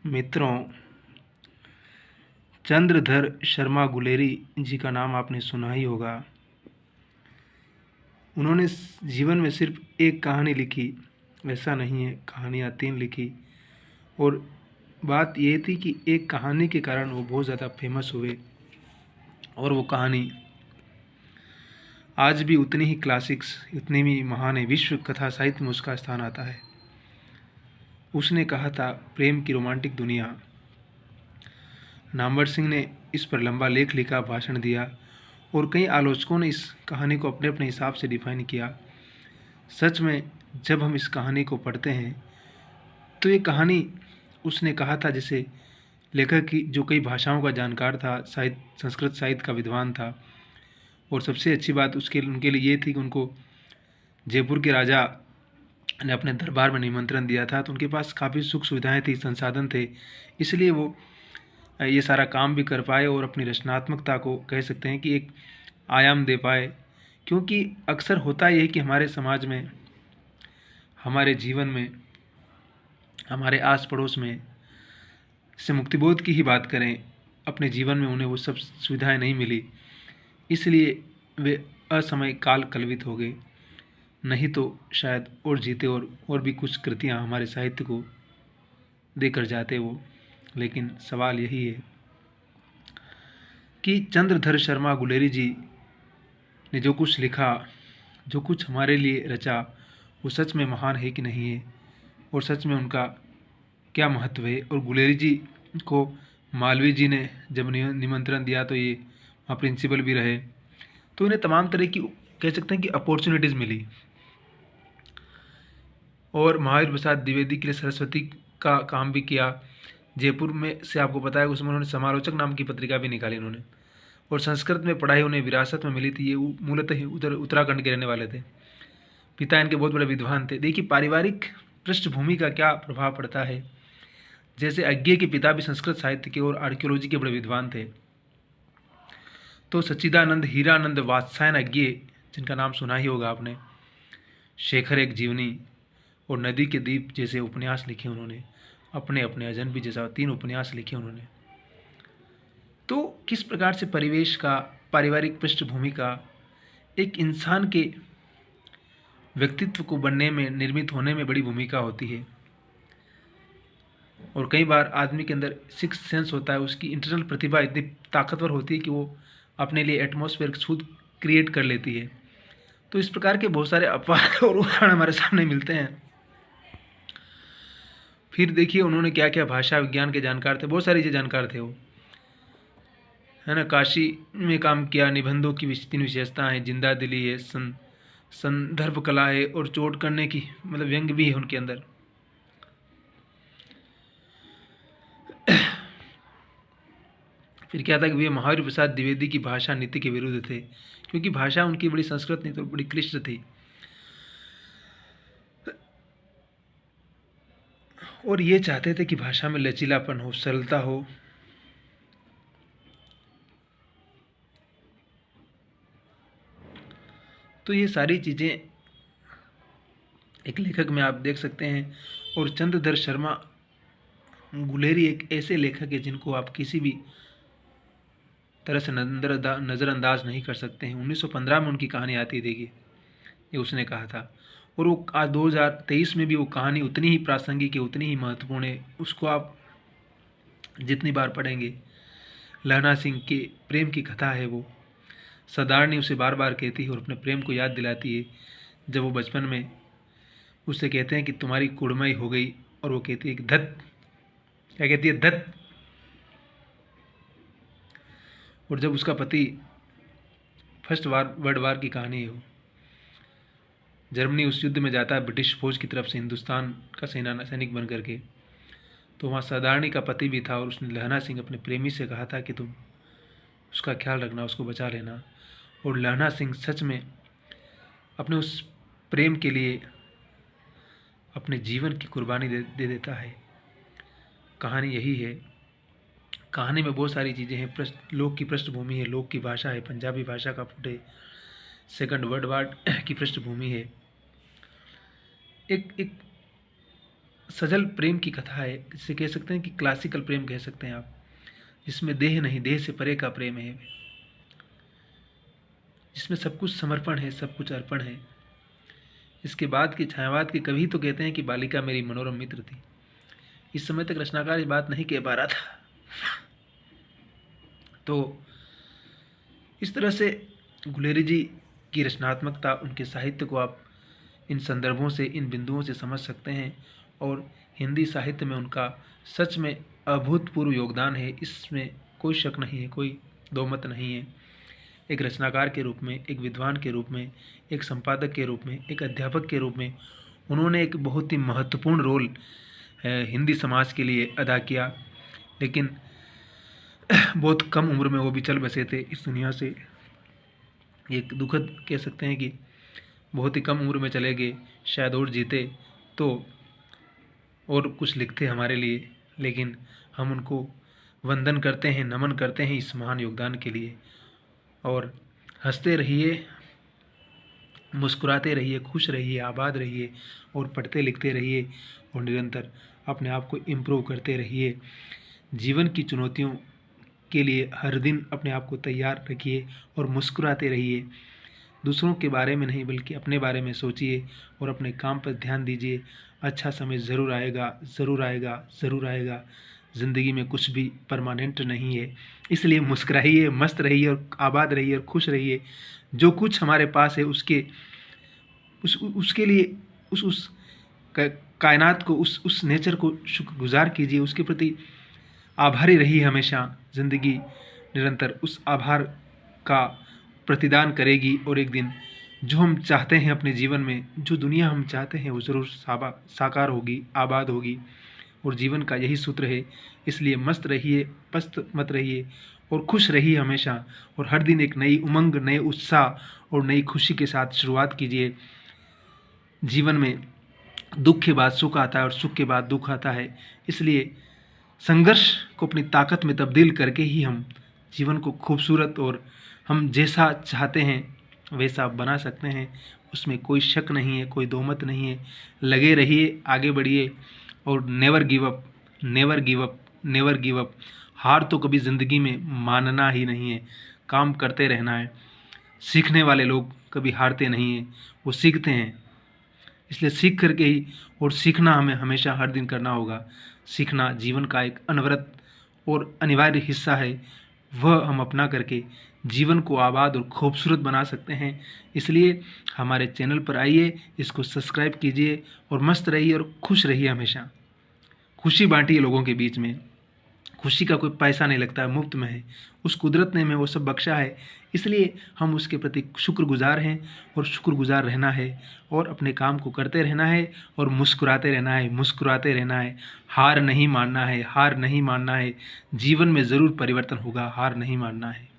मित्रों, चंद्रधर शर्मा गुलेरी जी का नाम आपने सुना ही होगा। उन्होंने जीवन में सिर्फ एक कहानी लिखी, ऐसा नहीं है, कहानियाँ 3 लिखी। और बात ये थी कि एक कहानी के कारण वो बहुत ज़्यादा फेमस हुए और वो कहानी आज भी उतनी ही क्लासिक्स, उतनी ही महान है। विश्व कथा साहित्य में उसका स्थान आता है। उसने कहा था, प्रेम की रोमांटिक दुनिया। नामवर सिंह ने इस पर लंबा लेख लिखा, भाषण दिया और कई आलोचकों ने इस कहानी को अपने अपने हिसाब से डिफाइन किया। सच में जब हम इस कहानी को पढ़ते हैं तो ये कहानी उसने कहा था, जैसे लेखक की जो कई भाषाओं का जानकार था, संस्कृत साहित्य का विद्वान था। और सबसे अच्छी बात उनके लिए ये थी कि उनको जयपुर के राजा ने अपने दरबार में निमंत्रण दिया था, तो उनके पास काफ़ी सुख सुविधाएं थी, संसाधन थे। इसलिए वो ये सारा काम भी कर पाए और अपनी रचनात्मकता को कह सकते हैं कि एक आयाम दे पाए। क्योंकि अक्सर होता यह है कि हमारे समाज में, हमारे जीवन में, हमारे आस पड़ोस में से मुक्तिबोध की ही बात करें, अपने जीवन में उन्हें वो सब सुविधाएं नहीं मिली, इसलिए वे असमय काल कलवित हो गए। नहीं तो शायद और जीते और भी कुछ कृतियाँ हमारे साहित्य को देकर जाते वो। लेकिन सवाल यही है कि चंद्रधर शर्मा गुलेरी जी ने जो कुछ लिखा, जो कुछ हमारे लिए रचा, वो सच में महान है कि नहीं है, और सच में उनका क्या महत्व है। और गुलेरी जी को मालवीय जी ने जब निमंत्रण दिया तो ये वहाँ प्रिंसिपल भी रहे, तो इन्हें तमाम तरह की कह सकते हैं कि अपॉर्चुनिटीज़ मिली। और महावीर प्रसाद द्विवेदी के लिए सरस्वती का काम भी किया। जयपुर में से आपको पता है उसमें उन्होंने समालोचक नाम की पत्रिका भी निकाली उन्होंने। और संस्कृत में पढ़ाई उन्हें विरासत में मिली थी। ये मूलतः ही उधर उत्तराखंड के रहने वाले थे। पिता इनके बहुत बड़े विद्वान थे। देखिए पारिवारिक पृष्ठभूमि का क्या प्रभाव पड़ता है। जैसे अज्ञे के पिता भी संस्कृत साहित्य के और आर्कियोलॉजी के बड़े विद्वान थे। तो सच्चिदानंद हीरानंद वात्सायन अज्ञे, जिनका नाम सुना ही होगा आपने, शेखर एक जीवनी और नदी के द्वीप जैसे उपन्यास लिखे उन्होंने, अपने अपने अजनबी जैसा 3 उपन्यास लिखे उन्होंने। तो किस प्रकार से परिवेश का, पारिवारिक पृष्ठभूमि का एक इंसान के व्यक्तित्व को बनने में, निर्मित होने में बड़ी भूमिका होती है। और कई बार आदमी के अंदर सिक्स सेंस होता है, उसकी इंटरनल प्रतिभा इतनी ताकतवर होती है कि वो अपने लिए एटमॉस्फेयर खुद क्रिएट कर लेती है। तो इस प्रकार के बहुत सारे अपवाद और उदाहरण हमारे सामने मिलते हैं। फिर देखिए उन्होंने क्या क्या भाषा विज्ञान के जानकार थे, बहुत सारी चीज़ें जानकार थे वो, है ना। काशी में काम किया, निबंधों की 3 विशेषता है, जिंदा दिली है, संदर्भ कला है और चोट करने की मतलब व्यंग भी है उनके अंदर। फिर क्या था कि वे महावीर प्रसाद द्विवेदी की भाषा नीति के विरुद्ध थे, क्योंकि भाषा उनकी बड़ी संस्कृत नहीं तो बड़ी क्लिष्ट थी। और ये चाहते थे कि भाषा में लचीलापन हो, सरलता हो। तो ये सारी चीज़ें एक लेखक में आप देख सकते हैं। और चंद्रधर शर्मा गुलेरी एक ऐसे लेखक है जिनको आप किसी भी तरह से नज़रअंदाज नहीं कर सकते हैं। 1915 में उनकी कहानी आती है, देखिए ये उसने कहा था। और वो आज 2023 में भी वो कहानी उतनी ही प्रासंगिक है, उतनी ही महत्वपूर्ण है। उसको आप जितनी बार पढ़ेंगे, लहना सिंह के प्रेम की कथा है वो, सदारणी उसे बार बार कहती है और अपने प्रेम को याद दिलाती है। जब वो बचपन में उससे कहते हैं कि तुम्हारी कुड़माई हो गई, और वो कहती है कि धत, क्या कहती है, धत। और जब उसका पति, फर्स्ट वर्ल्ड वार की कहानी है वो, जर्मनी उस युद्ध में जाता है ब्रिटिश फौज की तरफ से हिंदुस्तान का सैनिक बन करके, तो वहाँ सदारणी का पति भी था और उसने लहना सिंह अपने प्रेमी से कहा था कि तुम उसका ख्याल रखना, उसको बचा लेना। और लहना सिंह सच में अपने उस प्रेम के लिए अपने जीवन की कुर्बानी दे देता है। कहानी यही है। कहानी में बहुत सारी चीज़ें हैं, लोक की पृष्ठभूमि है, लोक की भाषा है, पंजाबी भाषा का फुट है, सेकंड वर्ल्ड वार की पृष्ठभूमि है। एक सजल प्रेम की कथा है, जिसे कह सकते हैं कि क्लासिकल प्रेम कह सकते हैं आप, जिसमें देह नहीं, देह से परे का प्रेम है, जिसमें सब कुछ समर्पण है, सब कुछ अर्पण है। इसके बाद की छायावाद के कवि तो कहते हैं कि बालिका मेरी मनोरम मित्र थी। इस समय तक रचनाकार ये बात नहीं कह पा रहा था। तो इस तरह से गुलेरी जी की रचनात्मकता, उनके साहित्य को आप इन संदर्भों से, इन बिंदुओं से समझ सकते हैं। और हिंदी साहित्य में उनका सच में अभूतपूर्व योगदान है, इसमें कोई शक नहीं है, कोई दो मत नहीं है। एक रचनाकार के रूप में, एक विद्वान के रूप में, एक संपादक के रूप में, एक अध्यापक के रूप में उन्होंने एक बहुत ही महत्वपूर्ण रोल हिंदी समाज के लिए अदा किया। लेकिन बहुत कम उम्र में वो भी चल बसे थे इस दुनिया से। एक दुखद कह सकते हैं कि बहुत ही कम उम्र में चले गए, शायद और जीते तो और कुछ लिखते हमारे लिए। लेकिन हम उनको वंदन करते हैं, नमन करते हैं इस महान योगदान के लिए। और हंसते रहिए, मुस्कुराते रहिए, खुश रहिए, आबाद रहिए और पढ़ते लिखते रहिए और निरंतर अपने आप को इम्प्रूव करते रहिए। जीवन की चुनौतियों के लिए हर दिन अपने आप को तैयार रखिए और मुस्कुराते रहिए। दूसरों के बारे में नहीं बल्कि अपने बारे में सोचिए और अपने काम पर ध्यान दीजिए। अच्छा समय ज़रूर आएगा, ज़रूर आएगा, ज़रूर आएगा। ज़िंदगी में कुछ भी परमानेंट नहीं है, इसलिए मुस्कुराइए, मस्त रहिए और आबाद रहिए और खुश रहिए। जो कुछ हमारे पास है उसके लिए उस कायनात को, उस नेचर को शुक्रगुजार कीजिए, उसके प्रति आभारी रहिए हमेशा। ज़िंदगी निरंतर उस आभार का प्रतिदान करेगी और एक दिन जो हम चाहते हैं अपने जीवन में, जो दुनिया हम चाहते हैं वो ज़रूर साकार होगी, आबाद होगी। और जीवन का यही सूत्र है। इसलिए मस्त रहिए, पस्त मत रहिए और खुश रहिए हमेशा। और हर दिन एक नई उमंग, नए उत्साह और नई खुशी के साथ शुरुआत कीजिए। जीवन में दुख के बाद सुख आता है और सुख के बाद दुख आता है। इसलिए संघर्ष को अपनी ताकत में तब्दील करके ही हम जीवन को खूबसूरत और हम जैसा चाहते हैं वैसा बना सकते हैं। उसमें कोई शक नहीं है, कोई दोमत नहीं है। लगे रहिए, आगे बढ़िए और never give up, never give up, never give up. हार तो कभी ज़िंदगी में मानना ही नहीं है, काम करते रहना है। सीखने वाले लोग कभी हारते नहीं हैं, वो सीखते हैं। इसलिए सीख करके ही, और सीखना हमें हमेशा हर दिन करना होगा। सीखना जीवन का एक अनवरत और अनिवार्य हिस्सा है। वह हम अपना करके जीवन को आबाद और खूबसूरत बना सकते हैं। इसलिए हमारे चैनल पर आइए, इसको सब्सक्राइब कीजिए और मस्त रहिए और खुश रहिए हमेशा। खुशी बांटिए लोगों के बीच में। खुशी का कोई पैसा नहीं लगता है, मुफ्त में है। उस कुदरत ने हमें वो सब बख्शा है, इसलिए हम उसके प्रति शुक्रगुजार हैं और शुक्रगुजार रहना है और अपने काम को करते रहना है और मुस्कुराते रहना है, मुस्कुराते रहना है। हार नहीं मानना है, हार नहीं मानना है। जीवन में ज़रूर परिवर्तन होगा, हार नहीं मानना है।